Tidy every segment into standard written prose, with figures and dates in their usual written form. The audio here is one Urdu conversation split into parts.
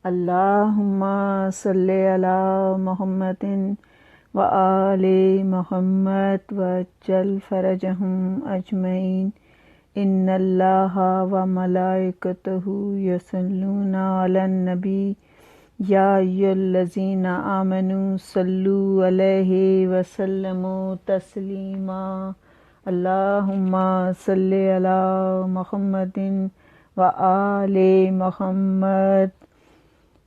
اللہم صلی علی محمد و آل محمد وجل فرجہم اجمعین ان اللہ و ملائکتہ یصلون علی النبی یا ایھا الذین آمنوا صلوا علیہ وسلموا تسلیما اللہم صلی علی محمد و آل محمد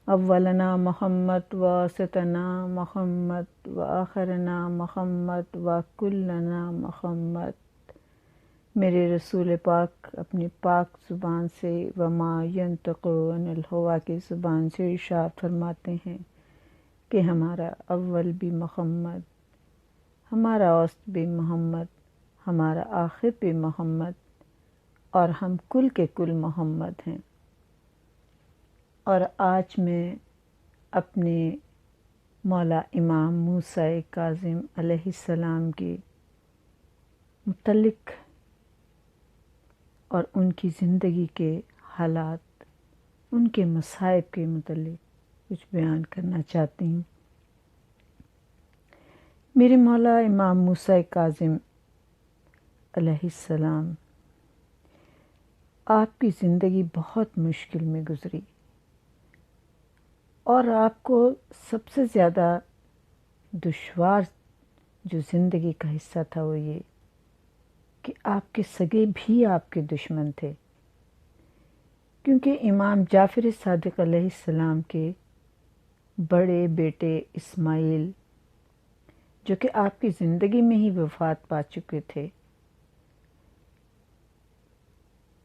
اولنا محمد واسطنا محمد وآخرنا محمد وکلنا محمد۔ میرے رسول پاک اپنی پاک زبان سے وما ینطق عن الہویٰ کی زبان سے ارشاد فرماتے ہیں کہ ہمارا اول بھی محمد، ہمارا اوسط بھی محمد، ہمارا آخر بھی محمد، اور ہم کل کے کل محمد ہیں۔ اور آج میں اپنے مولا امام موسیٰ کاظم علیہ السلام کے متعلق اور ان کی زندگی کے حالات، ان کے مصائب کے متعلق کچھ بیان کرنا چاہتی ہوں۔ میرے مولا امام موسیٰ کاظم علیہ السلام، آپ کی زندگی بہت مشکل میں گزری، اور آپ کو سب سے زیادہ دشوار جو زندگی کا حصہ تھا وہ یہ کہ آپ کے سگے بھی آپ کے دشمن تھے، کیونکہ امام جعفر صادق علیہ السلام کے بڑے بیٹے اسماعیل، جو کہ آپ کی زندگی میں ہی وفات پا چکے تھے،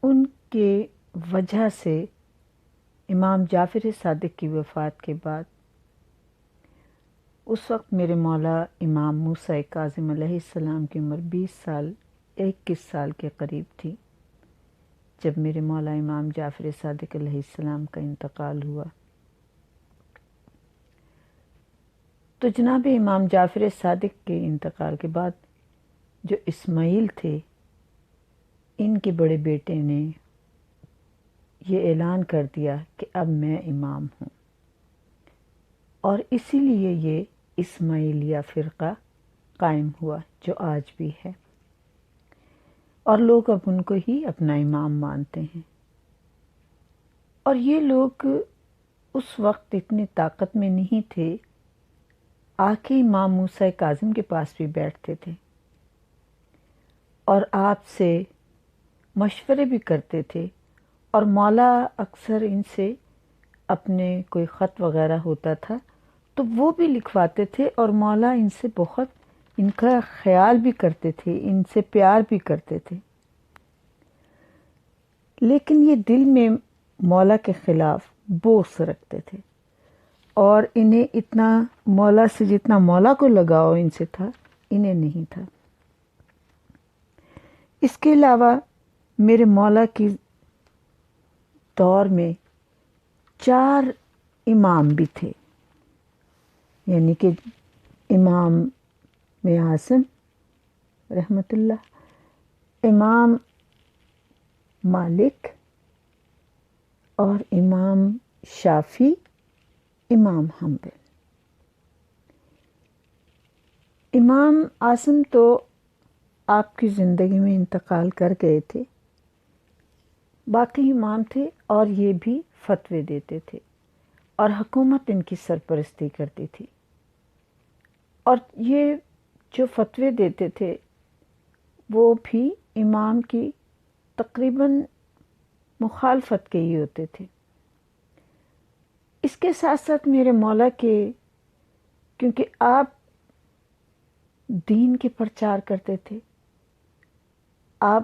ان کے وجہ سے امام جعفر صادق کی وفات کے بعد اس وقت میرے مولا امام موسیٰ کاظم علیہ السلام کی عمر 21 سال کے قریب تھی جب میرے مولا امام جعفر صادق علیہ السلام کا انتقال ہوا۔ تو جناب امام جعفر صادق کے انتقال کے بعد جو اسماعیل تھے، ان کے بڑے بیٹے نے یہ اعلان کر دیا کہ اب میں امام ہوں، اور اسی لیے یہ اسماعیلیہ فرقہ قائم ہوا جو آج بھی ہے، اور لوگ اب ان کو ہی اپنا امام مانتے ہیں۔ اور یہ لوگ اس وقت اتنی طاقت میں نہیں تھے، آ کے امام موسیٰ کاظم کے پاس بھی بیٹھتے تھے اور آپ سے مشورے بھی کرتے تھے، اور مولا اکثر ان سے اپنے کوئی خط وغیرہ ہوتا تھا تو وہ بھی لکھواتے تھے، اور مولا ان سے بہت ان کا خیال بھی کرتے تھے، ان سے پیار بھی کرتے تھے، لیکن یہ دل میں مولا کے خلاف بغض رکھتے تھے، اور انہیں اتنا مولا سے جتنا مولا کو لگاؤ ان سے تھا، انہیں نہیں تھا۔ اس کے علاوہ میرے مولا کی دور میں 4 امام بھی تھے، یعنی کہ امام اعظم رحمۃ اللہ، امام مالک، اور امام شافعی، امام حنبل۔ امام اعظم تو آپ کی زندگی میں انتقال کر گئے تھے، باقی امام تھے اور یہ بھی فتوے دیتے تھے، اور حکومت ان کی سرپرستی کرتی تھی، اور یہ جو فتوے دیتے تھے وہ بھی امام کی تقریباً مخالفت کے ہی ہوتے تھے۔ اس کے ساتھ ساتھ میرے مولا کے، کیونکہ آپ دین کے پرچار کرتے تھے، آپ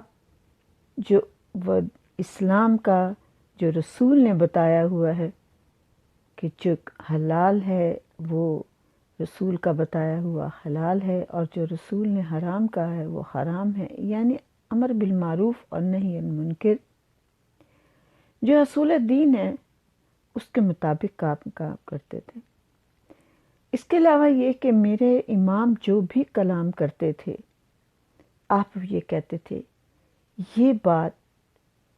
جو وہ اسلام کا جو رسول نے بتایا ہوا ہے کہ جو حلال ہے وہ رسول کا بتایا ہوا حلال ہے، اور جو رسول نے حرام کہا ہے وہ حرام ہے، یعنی امر بالمعروف اور نہی عن المنکر، جو اصول دین ہے اس کے مطابق کام کرتے تھے۔ اس کے علاوہ یہ کہ میرے امام جو بھی کلام کرتے تھے، آپ یہ کہتے تھے یہ بات،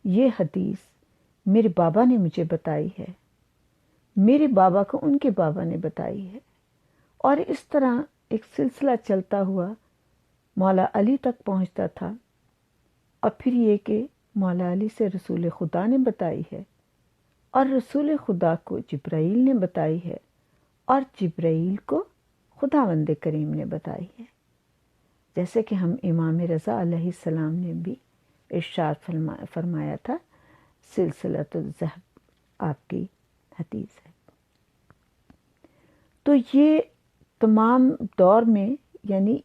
یہ حدیث میرے بابا نے مجھے بتائی ہے، میرے بابا کو ان کے بابا نے بتائی ہے، اور اس طرح ایک سلسلہ چلتا ہوا مولا علی تک پہنچتا تھا، اور پھر یہ کہ مولا علی سے رسول خدا نے بتائی ہے، اور رسول خدا کو جبرائیل نے بتائی ہے، اور جبرائیل کو خداوند کریم نے بتائی ہے، جیسے کہ ہم امام رضا علیہ السلام نے بھی ارشاد فرمایا تھا، سلسلۃ الذہب آپ کی حدیث ہے۔ تو یہ تمام دور میں یعنی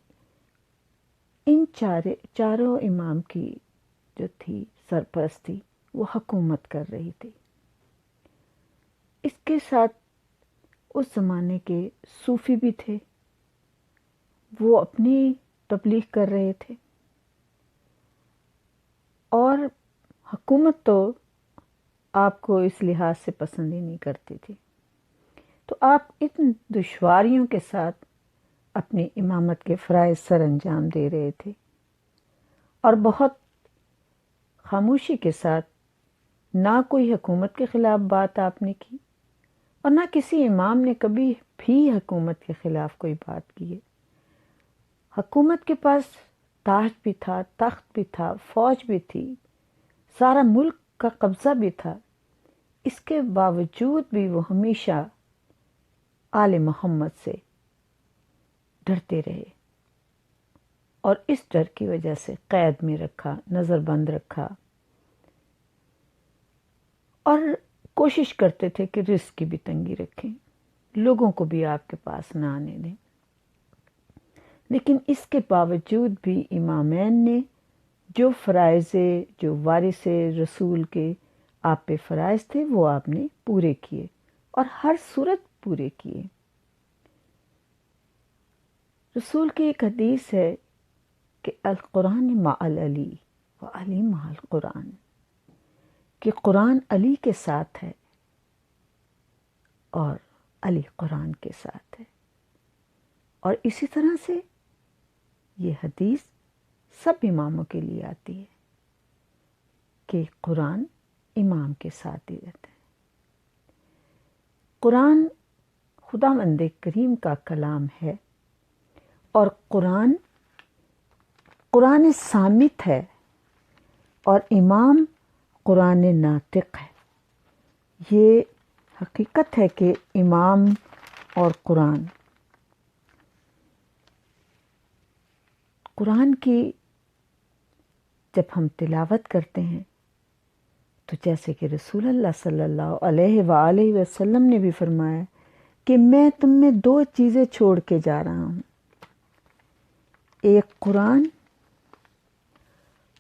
ان چاروں امام کی جو تھی سرپرستی، وہ حکومت کر رہی تھی۔ اس کے ساتھ اس زمانے کے صوفی بھی تھے، وہ اپنی تبلیغ کر رہے تھے، اور حکومت تو آپ کو اس لحاظ سے پسند ہی نہیں کرتی تھی، تو آپ اتن دشواریوں کے ساتھ اپنی امامت کے فرائض سر انجام دے رہے تھے، اور بہت خاموشی کے ساتھ، نہ کوئی حکومت کے خلاف بات آپ نے کی، اور نہ کسی امام نے کبھی بھی حکومت کے خلاف کوئی بات کی ہے۔ حکومت کے پاس تاج بھی تھا، تخت بھی تھا، فوج بھی تھی، سارا ملک کا قبضہ بھی تھا، اس کے باوجود بھی وہ ہمیشہ آل محمد سے ڈرتے رہے، اور اس ڈر کی وجہ سے قید میں رکھا، نظر بند رکھا، اور کوشش کرتے تھے کہ رزق کی بھی تنگی رکھیں، لوگوں کو بھی آپ کے پاس نہ آنے دیں۔ لیکن اس کے باوجود بھی امامین نے جو فرائض، جو وارث رسول کے آپ پہ فرائض تھے، وہ آپ نے پورے کیے، اور ہر صورت پورے کیے۔ رسول کی ایک حدیث ہے کہ القرآن مع علی و علی مع القرآن، کہ قرآن علی کے ساتھ ہے اور علی قرآن کے ساتھ ہے، اور اسی طرح سے یہ حدیث سب اماموں کے لیے آتی ہے کہ قرآن امام کے ساتھ ہی رہتا ہے۔ قرآن خداوند کریم کا کلام ہے، اور قرآن صامت ہے، اور امام قرآن ناطق ہے۔ یہ حقیقت ہے کہ امام اور قرآن کی جب ہم تلاوت کرتے ہیں، تو جیسے کہ رسول اللہ صلی اللہ علیہ وآلہ وسلم نے بھی فرمایا کہ میں تم میں 2 چیزیں چھوڑ کے جا رہا ہوں، ایک قرآن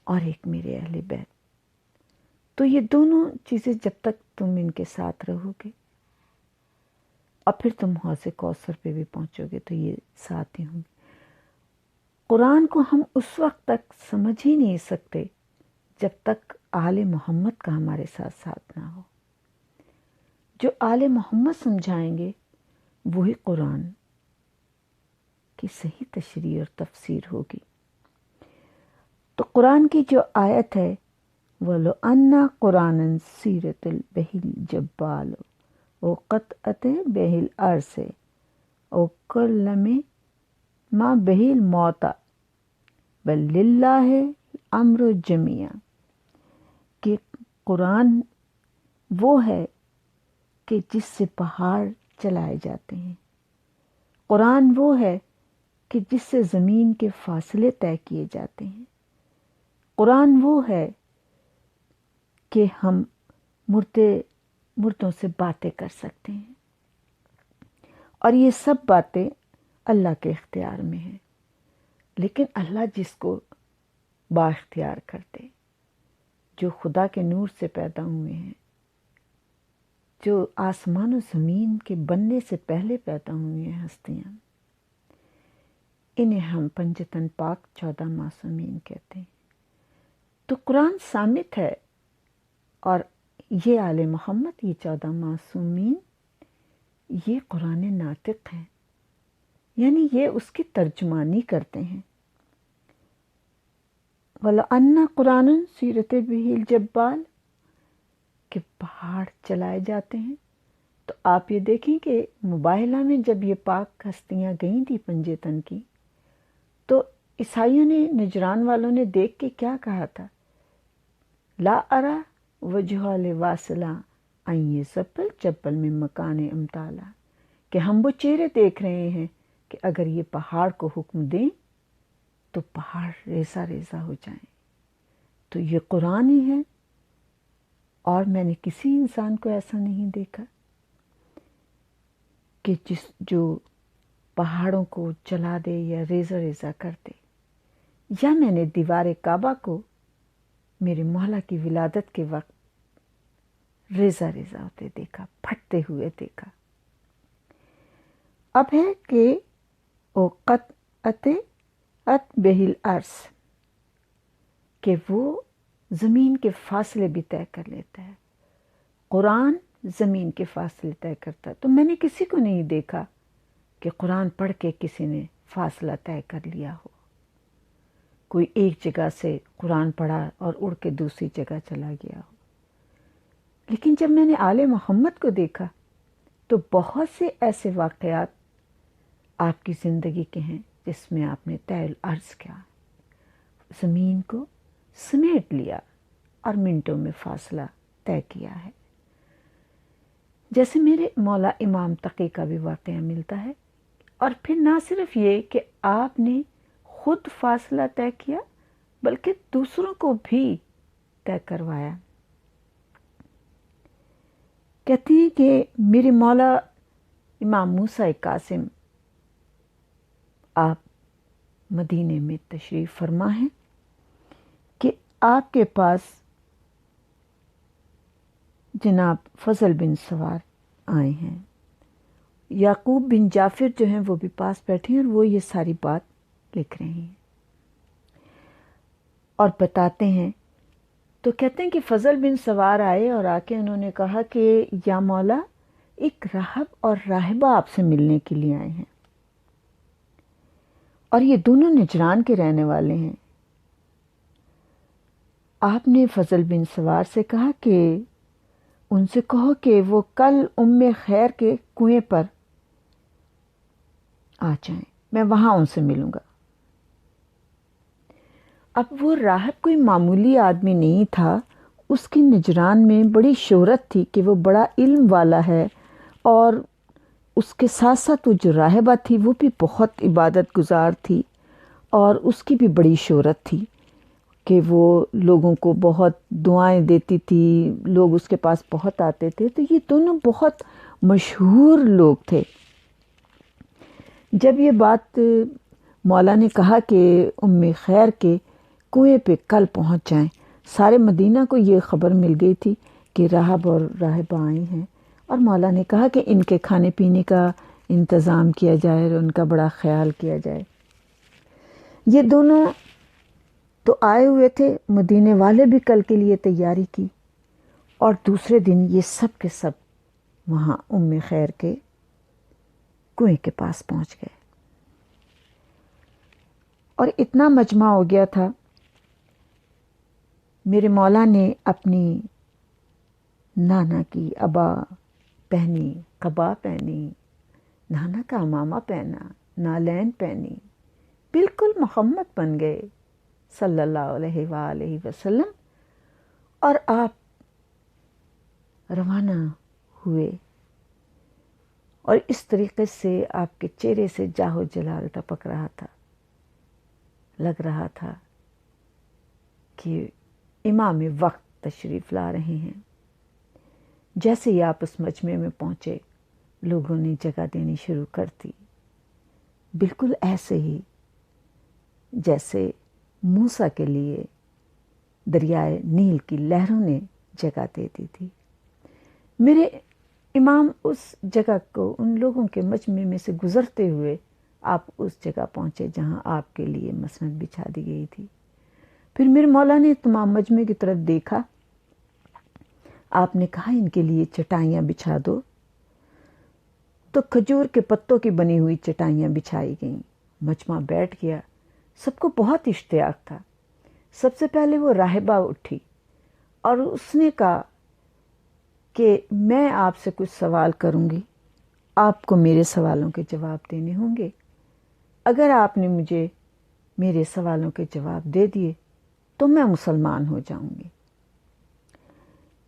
اور ایک میرے اہل بیت۔ تو یہ دونوں چیزیں جب تک تم ان کے ساتھ رہو گے، اور پھر تم حوض کوثر پہ بھی پہنچو گے تو یہ ساتھ ہی ہوں گے۔ قرآن کو ہم اس وقت تک سمجھ ہی نہیں سکتے جب تک آل محمد کا ہمارے ساتھ ساتھ نہ ہو۔ جو آل محمد سمجھائیں گے وہی قرآن کی صحیح تشریح اور تفسیر ہوگی۔ تو قرآن کی جو آیت ہے، وَلَوْ أَنَّ قُرْآنًا سِيرَتِ بِهِ الْجِبَالُ وَقَطَعَتْ بِهِ الْأَرْضُ وَكَلَّمَ مَا بِهِ الْمَوْتَى بَلْ لِلَّهِ الْأَمْرُ جَمِيعًا، کہ قرآن وہ ہے کہ جس سے پہاڑ چلائے جاتے ہیں، قرآن وہ ہے کہ جس سے زمین کے فاصلے طے کیے جاتے ہیں، قرآن وہ ہے کہ ہم مردوں سے باتیں کر سکتے ہیں، اور یہ سب باتیں اللہ کے اختیار میں ہیں۔ لیکن اللہ جس کو با اختیار کرتے، جو خدا کے نور سے پیدا ہوئے ہیں، جو آسمان و زمین کے بننے سے پہلے پیدا ہوئی ہیں ہستیاں، انہیں ہم پنجتن پاک 14 معصومین کہتے ہیں۔ تو قرآن صامت ہے، اور یہ آل محمد، یہ 14 معصومین، یہ قرآن ناطق ہیں، یعنی یہ اس کی ترجمانی کرتے ہیں۔ وَلَوْ أَنَّ قُرْآنًا سِيرَتِ بِهِ الْجِبَالُ، کہ پہاڑ چلائے جاتے ہیں، تو آپ یہ دیکھیں کہ مباہلہ میں جب یہ پاک ہستیاں گئی تھیں پنجتن کی، تو عیسائیوں نے، نجران والوں نے دیکھ کے کیا کہا تھا؟ لا ارا وجہ واصلہ آئیں سپل چپل میں مکان امتالا، کہ ہم وہ چہرے دیکھ رہے ہیں کہ اگر یہ پہاڑ کو حکم دیں تو پہاڑ ریزہ ریزہ ہو جائیں۔ تو یہ قرآن ہی ہے، اور میں نے کسی انسان کو ایسا نہیں دیکھا کہ جو پہاڑوں کو چلا دے یا ریزہ ریزہ کر دے۔ یا میں نے دیوار کعبہ کو میرے مولا کی ولادت کے وقت ریزہ ریزہ ہوتے دیکھا، پھٹتے ہوئے دیکھا۔ اب ہے کہ او قطعت بہل عرض، کہ وہ زمین کے فاصلے بھی طے کر لیتا ہے۔ قرآن زمین کے فاصلے طے کرتا ہے، تو میں نے کسی کو نہیں دیکھا کہ قرآن پڑھ کے کسی نے فاصلہ طے کر لیا ہو۔ کوئی ایک جگہ سے قرآن پڑھا اور اڑ کے دوسری جگہ چلا گیا ہو۔ لیکن جب میں نے آل محمد کو دیکھا تو بہت سے ایسے واقعات آپ کی زندگی کے ہیں جس میں آپ نے طے العرض کیا، زمین کو سمیٹ لیا اور منٹوں میں فاصلہ طے کیا ہے۔ جیسے میرے مولا امام تقی کا بھی واقعہ ملتا ہے، اور پھر نہ صرف یہ کہ آپ نے خود فاصلہ طے کیا بلکہ دوسروں کو بھی طے کروایا۔ کہتے ہیں کہ میرے مولا امام موسیٰ قاسم آپ مدینے میں تشریف فرما ہیں کہ آپ کے پاس جناب فضل بن سوار آئے ہیں، یعقوب بن جعفر جو ہیں وہ بھی پاس بیٹھے ہیں، اور وہ یہ ساری بات لکھ رہے ہیں اور بتاتے ہیں۔ تو کہتے ہیں کہ فضل بن سوار آئے اور آ کے انہوں نے کہا کہ یا مولا، ایک راہب اور راہبہ آپ سے ملنے کے لیے آئے ہیں، اور یہ دونوں نجران کے رہنے والے ہیں۔ آپ نے فضل بن سوار سے کہا کہ ان سے کہو کہ وہ کل ام خیر کے کنویں پر آ جائیں، میں وہاں ان سے ملوں گا۔ اب وہ راہب کوئی معمولی آدمی نہیں تھا، اس کی نجران میں بڑی شہرت تھی کہ وہ بڑا علم والا ہے، اور اس کے ساتھ ساتھ وہ جو راہبہ تھی وہ بھی بہت عبادت گزار تھی، اور اس کی بھی بڑی شہرت تھی کہ وہ لوگوں کو بہت دعائیں دیتی تھی، لوگ اس کے پاس بہت آتے تھے۔ تو یہ دونوں بہت مشہور لوگ تھے۔ جب یہ بات مولا نے کہا کہ ام خیر کے کنویں پہ کل پہنچ جائیں، سارے مدینہ کو یہ خبر مل گئی تھی کہ راہب اور راہبہ آئے ہیں، اور مولا نے کہا کہ ان کے کھانے پینے کا انتظام کیا جائے اور ان کا بڑا خیال کیا جائے۔ یہ دونوں تو آئے ہوئے تھے، مدینے والے بھی کل کے لیے تیاری کی، اور دوسرے دن یہ سب کے سب وہاں ام خیر کے کنویں کے پاس پہنچ گئے، اور اتنا مجمع ہو گیا تھا۔ میرے مولا نے اپنی نانا کی عبا پہنی، قبا پہنی، نانا کا عمامہ پہنا، نالین پہنی، بالکل محمد بن گئے صلی اللہ علیہ وآلہ وسلم، اور آپ روانہ ہوئے، اور اس طریقے سے آپ کے چہرے سے جاہ و جلال ٹپک رہا تھا، لگ رہا تھا کہ امام وقت تشریف لا رہے ہیں۔ جیسے ہی آپ اس مجمع میں پہنچے، لوگوں نے جگہ دینی شروع کر دی، بالکل ایسے ہی جیسے موسیٰ کے لیے دریائے نیل کی لہروں نے جگہ دے دی تھی۔ میرے امام اس جگہ کو، ان لوگوں کے مجمع میں سے گزرتے ہوئے آپ اس جگہ پہنچے جہاں آپ کے لیے مسند بچھا دی گئی تھی۔ پھر میرے مولا نے تمام مجمع کی طرف دیکھا، آپ نے کہا ان کے لیے چٹائیاں بچھا دو، تو کھجور کے پتوں کی بنی ہوئی چٹائیاں بچھائی گئیں، مجمع بیٹھ گیا، سب کو بہت اشتیاق تھا۔ سب سے پہلے وہ راہبہ اٹھی اور اس نے کہا کہ میں آپ سے کچھ سوال کروں گی، آپ کو میرے سوالوں کے جواب دینے ہوں گے۔ اگر آپ نے مجھے میرے سوالوں کے جواب دے دیے تو میں مسلمان ہو جاؤں گی۔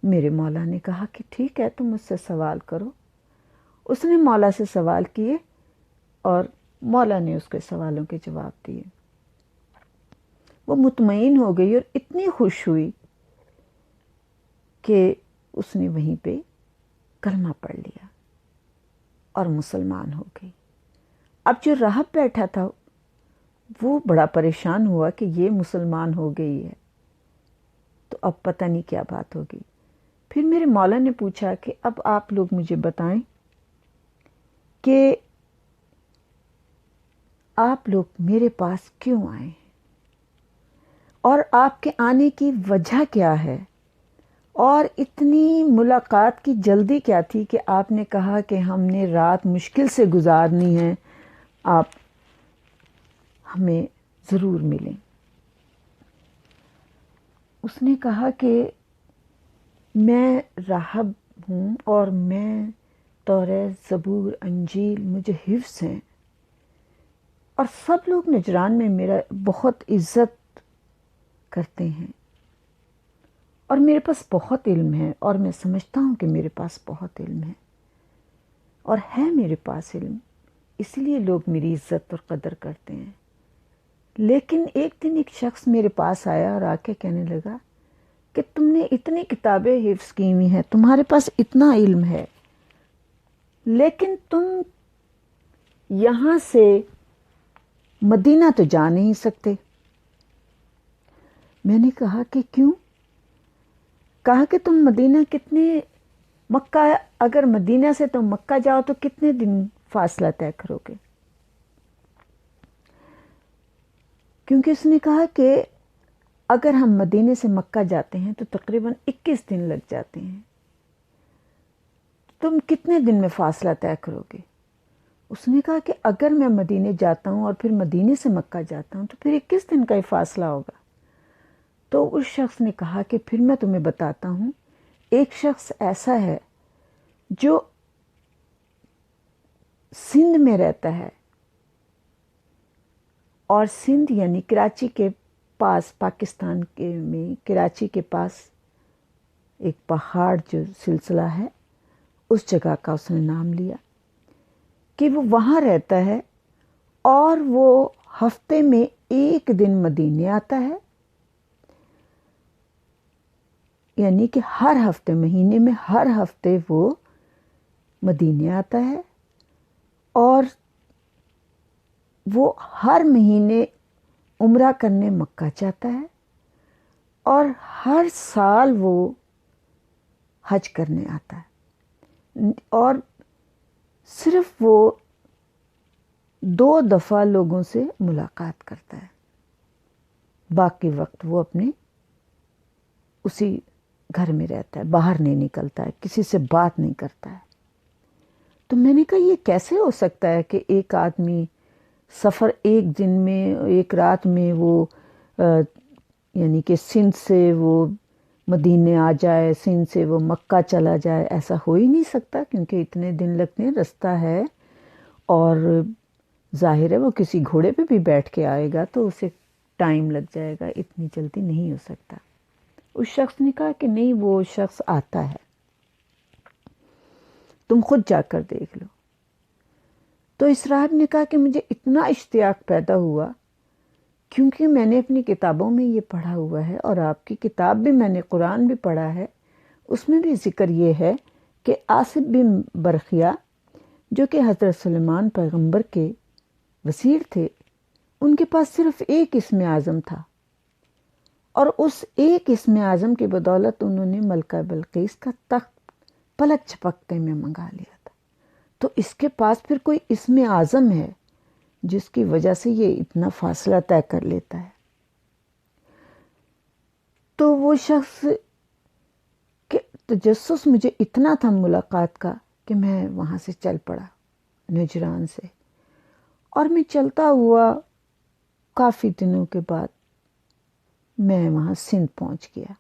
میرے مولا نے کہا کہ ٹھیک ہے، تم مجھ سے سوال کرو۔ اس نے مولا سے سوال کیے اور مولا نے اس کے سوالوں کے جواب دیے۔ وہ مطمئن ہو گئی اور اتنی خوش ہوئی کہ اس نے وہیں پہ کلمہ پڑھ لیا اور مسلمان ہو گئی۔ اب جو راہب بیٹھا تھا وہ بڑا پریشان ہوا کہ یہ مسلمان ہو گئی ہے تو اب پتہ نہیں کیا بات ہوگی۔ پھر میرے مولا نے پوچھا کہ اب آپ لوگ مجھے بتائیں کہ آپ لوگ میرے پاس کیوں آئے ہیں اور آپ کے آنے کی وجہ کیا ہے، اور اتنی ملاقات کی جلدی کیا تھی کہ آپ نے کہا کہ ہم نے رات مشکل سے گزارنی ہے، آپ ہمیں ضرور ملیں۔ اس نے کہا کہ میں راہب ہوں اور میں توریت، زبور، انجیل مجھے حفظ ہیں، اور سب لوگ نجران میں میرا بہت عزت کرتے ہیں، اور میرے پاس بہت علم ہے، اور میں سمجھتا ہوں کہ میرے پاس بہت علم ہے، اور ہے میرے پاس علم، اس لیے لوگ میری عزت اور قدر کرتے ہیں۔ لیکن ایک دن ایک شخص میرے پاس آیا اور آ کے کہنے لگا کہ تم نے اتنی کتابیں حفظ کی ہوئی ہیں، تمہارے پاس اتنا علم ہے، لیکن تم یہاں سے مدینہ تو جا نہیں سکتے۔ میں نے کہا کہ کیوں؟ کہا کہ تم مدینہ مکہ، اگر مدینہ سے تم مکہ جاؤ تو کتنے دن فاصلہ طے کرو گے؟ کیونکہ اس نے کہا کہ اگر ہم مدینے سے مکہ جاتے ہیں تو تقریباً 21 دن لگ جاتے ہیں، تم کتنے دن میں فاصلہ طے کرو گے؟ اس نے کہا کہ اگر میں مدینے جاتا ہوں اور پھر مدینے سے مکہ جاتا ہوں تو پھر 21 دن کا ہی فاصلہ ہوگا۔ تو اس شخص نے کہا کہ پھر میں تمہیں بتاتا ہوں، ایک شخص ایسا ہے جو سندھ میں رہتا ہے، اور سندھ یعنی کراچی کے پاس، پاکستان میں کراچی کے پاس ایک پہاڑ جو سلسلہ ہے، اس جگہ کا اس نے نام لیا کہ وہ وہاں رہتا ہے، اور وہ ہفتے میں ایک دن مدینے آتا ہے، یعنی کہ ہر ہفتے، مہینے میں ہر ہفتے وہ مدینے آتا ہے، اور وہ ہر مہینے عمرہ کرنے مکہ جاتا ہے، اور ہر سال وہ حج کرنے آتا ہے، اور صرف وہ 2 دفعہ لوگوں سے ملاقات کرتا ہے، باقی وقت وہ اپنے اسی گھر میں رہتا ہے، باہر نہیں نکلتا ہے، کسی سے بات نہیں کرتا ہے۔ تو میں نے کہا یہ کیسے ہو سکتا ہے کہ ایک آدمی سفر ایک دن میں، ایک رات میں وہ یعنی کہ سندھ سے وہ مدینے آ جائے، سندھ سے وہ مکہ چلا جائے؟ ایسا ہو ہی نہیں سکتا، کیونکہ اتنے دن لگتے ہیں، رستہ ہے، اور ظاہر ہے وہ کسی گھوڑے پہ بھی بیٹھ کے آئے گا تو اسے ٹائم لگ جائے گا، اتنی جلدی نہیں ہو سکتا۔ اس شخص نے کہا کہ نہیں، وہ شخص آتا ہے، تم خود جا کر دیکھ لو۔ تو اس راہب نے کہا کہ مجھے اتنا اشتیاق پیدا ہوا، کیونکہ میں نے اپنی کتابوں میں یہ پڑھا ہوا ہے، اور آپ کی کتاب بھی میں نے قرآن بھی پڑھا ہے، اس میں بھی ذکر یہ ہے کہ آصف بن برخیا جو کہ حضرت سلیمان پیغمبر کے وزیر تھے، ان کے پاس صرف ایک اسم اعظم تھا، اور اس ایک اسم اعظم کی بدولت انہوں نے ملکہ بلقیس کا تخت پلک جھپکتے میں منگا لیا تھا۔ تو اس کے پاس پھر کوئی اسم اعظم ہے جس کی وجہ سے یہ اتنا فاصلہ طے کر لیتا ہے۔ تو وہ شخص کہ تجسس مجھے اتنا تھا ملاقات کا کہ میں وہاں سے چل پڑا نجران سے، اور میں چلتا ہوا کافی دنوں کے بعد میں وہاں سندھ پہنچ گیا۔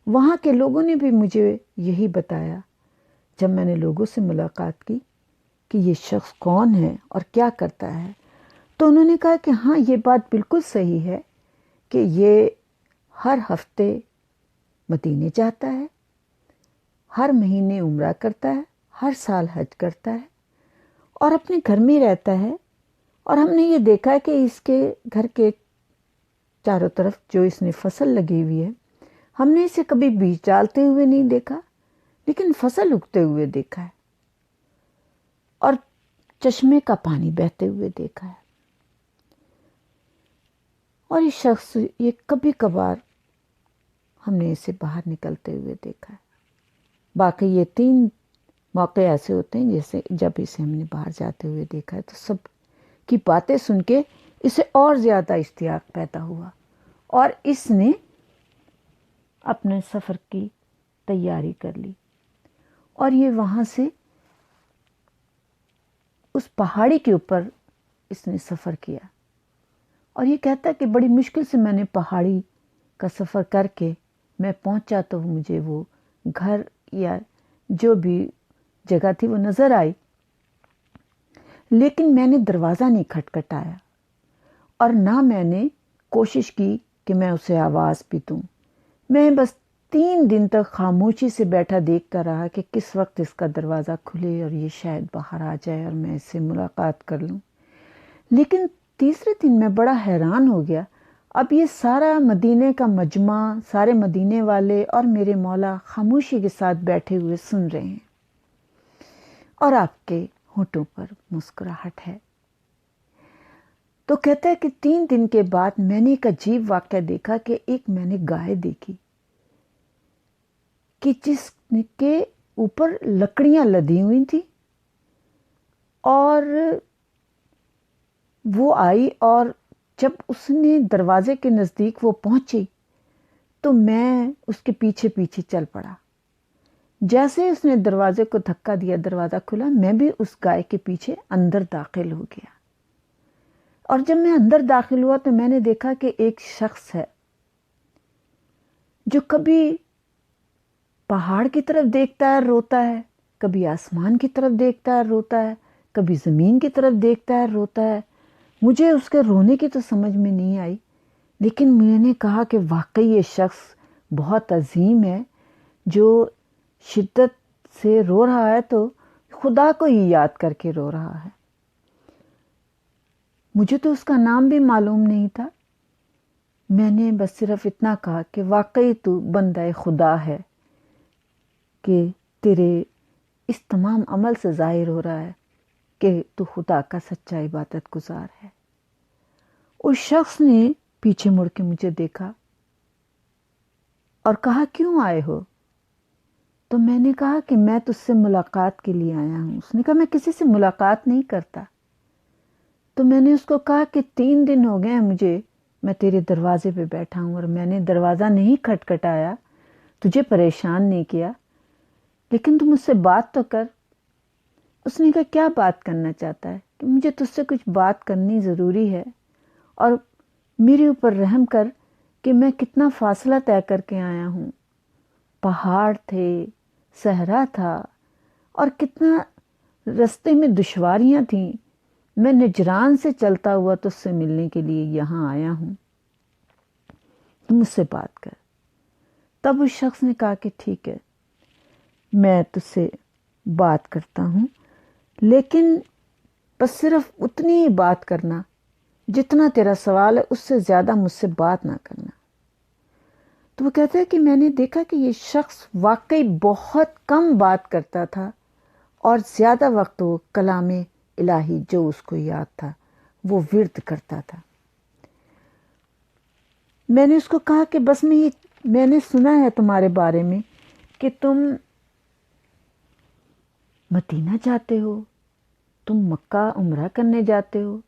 وہاں کے لوگوں نے بھی مجھے یہی بتایا جب میں نے لوگوں سے ملاقات کی کہ یہ شخص کون ہے اور کیا کرتا ہے، تو انہوں نے کہا کہ ہاں یہ بات بالکل صحیح ہے کہ یہ ہر ہفتے مدینے جاتا ہے، ہر مہینے عمرہ کرتا ہے، ہر سال حج کرتا ہے اور اپنے گھر میں رہتا ہے۔ اور ہم نے یہ دیکھا ہے کہ اس کے گھر کے چاروں طرف جو اس نے فصل لگی ہوئی ہے، ہم نے اسے کبھی بیج ڈالتے ہوئے نہیں دیکھا، لیکن فصل اگتے ہوئے دیکھا ہے اور چشمے کا پانی بہتے ہوئے دیکھا ہے۔ اور یہ شخص یہ کبھی کبھار ہم نے اسے باہر نکلتے ہوئے دیکھا ہے۔ باقی یہ 3 موقع ایسے ہوتے ہیں جیسے جب اسے ہم نے باہر جاتے ہوئے دیکھا ہے، تو سب کی باتیں سن کے اسے اور زیادہ اشتیاق پیدا ہوا اور اس نے اپنے سفر کی تیاری کر لی اور یہ وہاں سے اس پہاڑی کے اوپر اس نے سفر کیا اور یہ کہتا ہے کہ بڑی مشکل سے میں نے پہاڑی کا سفر کر کے میں پہنچا تو مجھے وہ گھر یا جو بھی جگہ تھی وہ نظر آئی، لیکن میں نے دروازہ نہیں کھٹکھٹایا اور نہ میں نے کوشش کی کہ میں اسے آواز بھی دوں۔ میں بس 3 دن تک خاموشی سے بیٹھا دیکھتا رہا کہ کس وقت اس کا دروازہ کھلے اور یہ شاید باہر آ جائے اور میں اس سے ملاقات کر لوں۔ لیکن تیسرے دن میں بڑا حیران ہو گیا، اب یہ سارا مدینے کا مجمع، سارے مدینے والے اور میرے مولا خاموشی کے ساتھ بیٹھے ہوئے سن رہے ہیں اور آپ کے ہونٹوں پر مسکراہٹ ہے۔ تو کہتا ہے کہ 3 دن کے بعد میں نے ایک عجیب واقعہ دیکھا کہ ایک میں نے گائے دیکھی کہ جس کے اوپر لکڑیاں لدی ہوئی تھیں اور وہ آئی اور جب اس نے دروازے کے نزدیک وہ پہنچی تو میں اس کے پیچھے پیچھے چل پڑا۔ جیسے اس نے دروازے کو دھکا دیا، دروازہ کھلا، میں بھی اس گائے کے پیچھے اندر داخل ہو گیا اور جب میں اندر داخل ہوا تو میں نے دیکھا کہ ایک شخص ہے جو کبھی پہاڑ کی طرف دیکھتا ہے روتا ہے، کبھی آسمان کی طرف دیکھتا ہے روتا ہے، کبھی زمین کی طرف دیکھتا ہے روتا ہے۔ مجھے اس کے رونے کی تو سمجھ میں نہیں آئی، لیکن میں نے کہا کہ واقعی یہ شخص بہت عظیم ہے جو شدت سے رو رہا ہے تو خدا کو ہی یاد کر کے رو رہا ہے۔ مجھے تو اس کا نام بھی معلوم نہیں تھا، میں نے بس صرف اتنا کہا کہ واقعی تو بندہ خدا ہے کہ تیرے اس تمام عمل سے ظاہر ہو رہا ہے کہ تو خدا کا سچا عبادت گزار ہے۔ اس شخص نے پیچھے مڑ کے مجھے دیکھا اور کہا کیوں آئے ہو؟ تو میں نے کہا کہ میں تجھ سے ملاقات کے لیے آیا ہوں۔ اس نے کہا میں کسی سے ملاقات نہیں کرتا۔ تو میں نے اس کو کہا کہ 3 دن ہو گئے ہیں مجھے، میں تیرے دروازے پہ بیٹھا ہوں اور میں نے دروازہ نہیں کھٹکھٹایا، تجھے پریشان نہیں کیا، لیکن تم مجھ سے بات تو کر۔ اس نے کہا کیا بات کرنا چاہتا ہے؟ کہ مجھے تجھ سے کچھ بات کرنی ضروری ہے اور میرے اوپر رحم کر کہ میں کتنا فاصلہ طے کر کے آیا ہوں، پہاڑ تھے، صحرا تھا اور کتنا رستے میں دشواریاں تھیں، میں نجران سے چلتا ہوا تجھ سے ملنے کے لیے یہاں آیا ہوں، تم مجھ سے بات کر۔ تب اس شخص نے کہا کہ ٹھیک ہے میں تجھ سے بات کرتا ہوں، لیکن بس صرف اتنی ہی بات کرنا جتنا تیرا سوال ہے، اس سے زیادہ مجھ سے بات نہ کرنا۔ تو وہ کہتا ہے کہ میں نے دیکھا کہ یہ شخص واقعی بہت کم بات کرتا تھا اور زیادہ وقت وہ کلام الہی جو اس کو یاد تھا وہ ورد کرتا تھا۔ میں نے اس کو کہا کہ بس میں نے سنا ہے تمہارے بارے میں کہ تم مدینہ جاتے ہو، تم مکہ عمرہ کرنے جاتے ہو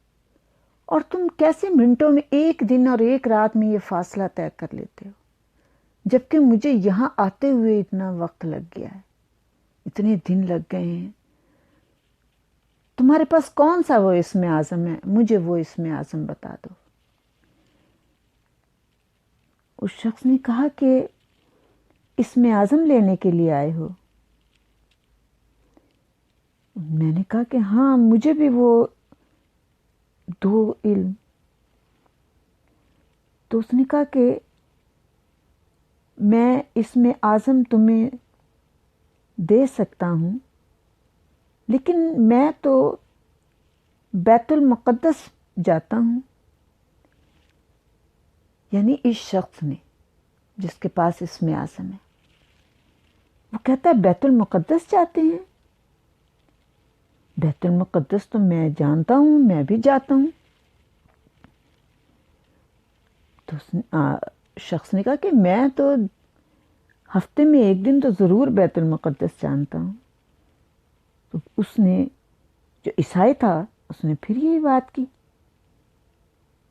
اور تم کیسے منٹوں میں 1 دن اور 1 رات میں یہ فاصلہ طے کر لیتے ہو، جبکہ مجھے یہاں آتے ہوئے اتنا وقت لگ گیا ہے، اتنے دن لگ گئے ہیں۔ تمہارے پاس کون سا وہ اسم اعظم ہے؟ مجھے وہ اسم اعظم بتا دو۔ اس شخص نے کہا کہ اسم اعظم لینے کے لیے آئے ہو؟ میں نے کہا کہ ہاں، مجھے بھی وہ 2 علم۔ تو اس نے کہا کہ میں اسم اعظم تمہیں دے سکتا ہوں، لیکن میں تو بیت المقدس جاتا ہوں۔ یعنی اس شخص نے جس کے پاس اسم اعظم ہے، وہ کہتا ہے بیت المقدس جاتے ہیں؟ بیت المقدس تو میں جانتا ہوں، میں بھی جاتا ہوں۔ تو شخص نے کہا کہ میں تو ہفتے میں 1 دن تو ضرور بیت المقدس جانتا ہوں۔ تو اس نے، جو عیسائی تھا، اس نے پھر یہی بات کی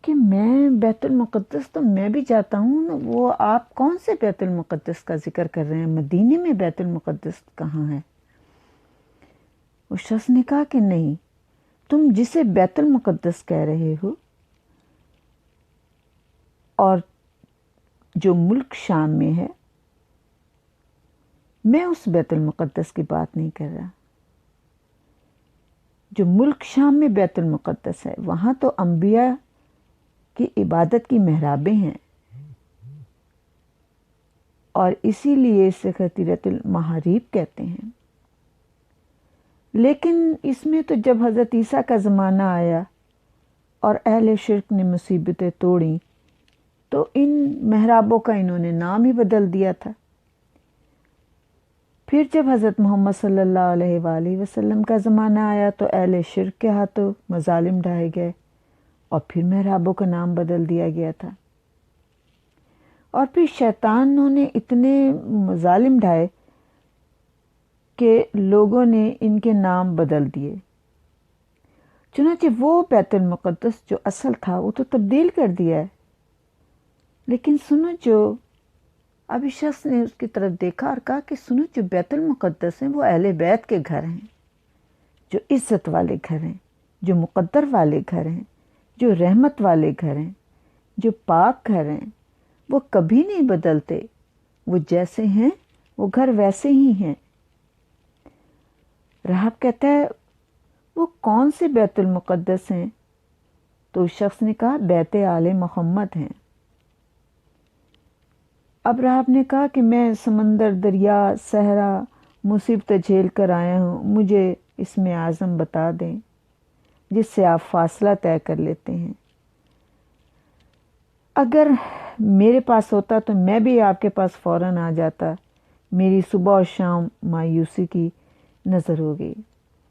کہ میں بیت المقدس تو میں بھی جاتا ہوں۔ وہ آپ کون سے بیت المقدس کا ذکر کر رہے ہیں؟ مدینے میں بیت المقدس کہاں ہے؟ اس شخص نے کہا کہ نہیں، تم جسے بیت المقدس کہہ رہے ہو، اور جو ملک شام میں ہے، میں اس بیت المقدس کی بات نہیں کر رہا۔ جو ملک شام میں بیت المقدس ہے، وہاں تو انبیاء کی عبادت کی محرابیں ہیں، اور اسی لیے اسے خطیرۃ المحاریب کہتے ہیں۔ لیکن اس میں تو جب حضرت عیسیٰ کا زمانہ آیا اور اہل شرک نے مصیبتیں توڑیں، تو ان محرابوں کا انہوں نے نام ہی بدل دیا تھا۔ پھر جب حضرت محمد صلی اللہ علیہ وآلہ وسلم کا زمانہ آیا تو اہل شرک کے ہاتھوں مظالم ڈھائے گئے، اور پھر محرابوں کا نام بدل دیا گیا تھا۔ اور پھر شیطانوں نے اتنے مظالم ڈھائے کہ لوگوں نے ان کے نام بدل دیے۔ چنانچہ وہ بیت المقدس جو اصل تھا وہ تو تبدیل کر دیا ہے۔ لیکن سنو، جو اب اس شخص نے اس کی طرف دیکھا اور کہا کہ سنو، جو بیت المقدس ہیں وہ اہل بیت کے گھر ہیں، جو عزت والے گھر ہیں، جو مقدر والے گھر ہیں، جو رحمت والے گھر ہیں، جو پاک گھر ہیں، وہ کبھی نہیں بدلتے۔ وہ جیسے ہیں وہ گھر ویسے ہی ہیں۔ راہب کہتا ہے وہ کون سے بیت المقدس ہیں؟ تو اس شخص نے کہا بیت آل محمد ہیں۔ اب راہب نے کہا کہ میں سمندر، دریا، صحرا، مصیبتیں جھیل کر آیا ہوں، مجھے اسم اعظم بتا دیں جس سے آپ فاصلہ طے کر لیتے ہیں۔ اگر میرے پاس ہوتا تو میں بھی آپ کے پاس فوراً آ جاتا۔ میری صبح اور شام مایوسی کی نظر ہو گئی۔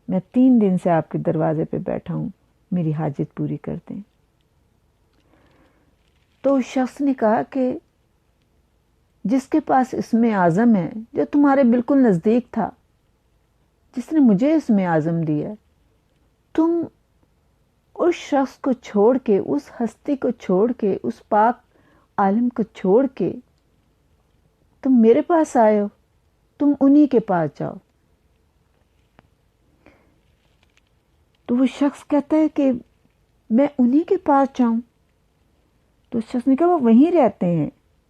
میں 3 دن سے آپ کے دروازے پہ بیٹھا ہوں، میری حاجت پوری کر دیں۔ تو اس شخص نے کہا کہ جس کے پاس اسم اعظم ہے، جو تمہارے بالکل نزدیک تھا، جس نے مجھے اسم اعظم دیا، تم اس شخص کو چھوڑ کے، اس ہستی کو چھوڑ کے، اس پاک عالم کو چھوڑ کے تم میرے پاس آئے ہو، تم انہی کے پاس جاؤ۔ تو وہ شخص کہتا ہے کہ میں انہی کے پاس جاؤں؟ تو اس شخص نے کہا وہ وہیں رہتے ہیں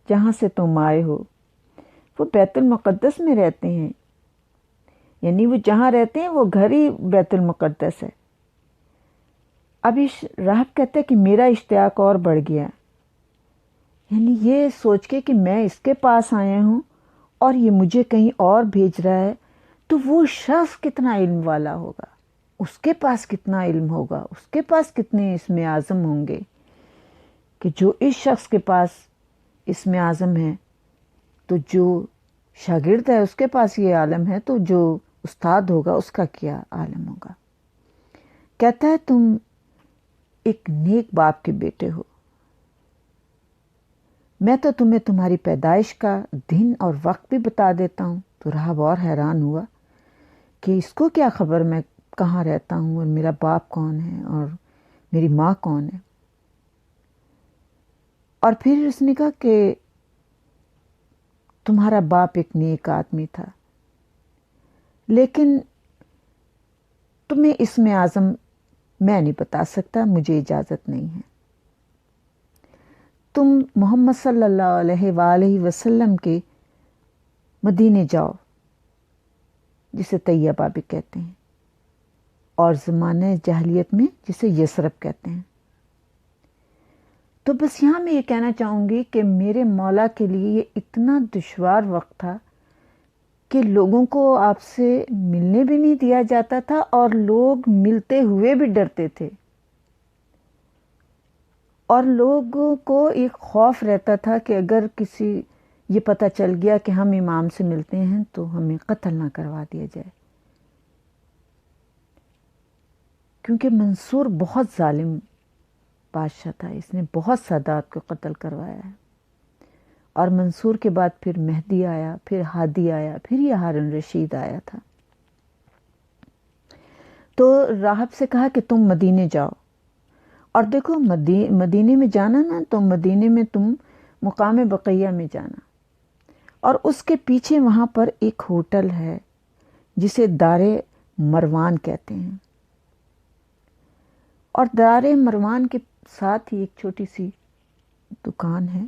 جہاں سے تم آئے ہو، وہ بیت المقدس میں رہتے ہیں۔ یعنی وہ جہاں رہتے ہیں وہ گھر ہی بیت المقدس ہے۔ اب راہب کہتا ہے کہ میرا اشتیاق اور بڑھ گیا، یعنی یہ سوچ کے کہ میں اس کے پاس آیا ہوں اور یہ مجھے کہیں اور بھیج رہا ہے، تو وہ شخص کتنا علم والا ہوگا، اس کے پاس کتنا علم ہوگا، اس کے پاس کتنے اسم اعظم ہوں گے، کہ جو اس شخص کے پاس اسم اعظم ہے، تو جو شاگرد ہے اس کے پاس یہ عالم ہے، تو جو استاد ہوگا اس کا کیا عالم ہوگا۔ کہتا ہے تم ایک نیک باپ کے بیٹے ہو، میں تو تمہیں تمہاری پیدائش کا دن اور وقت بھی بتا دیتا ہوں۔ تو راہب اور حیران ہوا کہ اس کو کیا خبر میں کہاں رہتا ہوں، اور میرا باپ کون ہے، اور میری ماں کون ہے۔ اور پھر اس نے کہا کہ تمہارا باپ ایک نیک آدمی تھا، لیکن تمہیں اسم اعظم میں نہیں بتا سکتا، مجھے اجازت نہیں ہے۔ تم محمد صلی اللہ علیہ وآلہ وسلم کے مدینے جاؤ، جسے طیبہ بھی کہتے ہیں، اور زمانہ جاہلیت میں جسے یثرب کہتے ہیں۔ تو بس یہاں میں یہ کہنا چاہوں گی کہ میرے مولا کے لیے یہ اتنا دشوار وقت تھا کہ لوگوں کو آپ سے ملنے بھی نہیں دیا جاتا تھا، اور لوگ ملتے ہوئے بھی ڈرتے تھے، اور لوگوں کو ایک خوف رہتا تھا کہ اگر کسی یہ پتہ چل گیا کہ ہم امام سے ملتے ہیں تو ہمیں قتل نہ کروا دیا جائے، کیونکہ منصور بہت ظالم بادشاہ تھا، اس نے بہت سادات کو قتل کروایا ہے۔ اور منصور کے بعد پھر مہدی آیا، پھر ہادی آیا، پھر یہ ہارون رشید آیا تھا۔ تو راہب سے کہا کہ تم مدینے جاؤ، اور دیکھو مدینے میں جانا نا، تو مدینے میں تم مقام بقیہ میں جانا، اور اس کے پیچھے وہاں پر ایک ہوٹل ہے جسے دار مروان کہتے ہیں، اور دار مروان کے ساتھ ہی ایک چھوٹی سی دکان ہے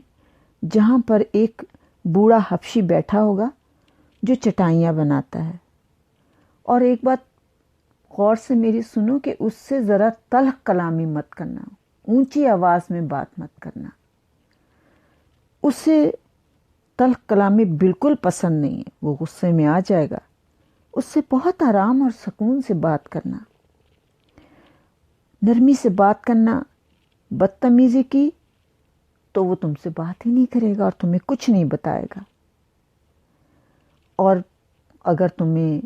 جہاں پر ایک بوڑھا حبشی بیٹھا ہوگا جو چٹائیاں بناتا ہے۔ اور ایک بات غور سے میری سنو کہ اس سے ذرا تلخ کلامی مت کرنا، اونچی آواز میں بات مت کرنا، اسے تلخ کلامی بالکل پسند نہیں ہے، وہ غصے میں آ جائے گا۔ اس سے بہت آرام اور سکون سے بات کرنا، نرمی سے بات کرنا۔ بدتمیزی کی تو وہ تم سے بات ہی نہیں کرے گا اور تمہیں کچھ نہیں بتائے گا، اور اگر تمہیں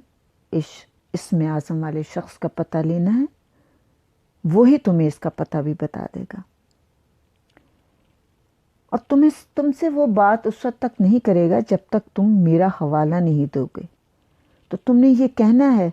اسم اعظم والے شخص کا پتہ لینا ہے، وہی تمہیں اس کا پتہ بھی بتا دے گا، اور تم سے وہ بات اس وقت تک نہیں کرے گا جب تک تم میرا حوالہ نہیں دو گے۔ تو تم نے یہ کہنا ہے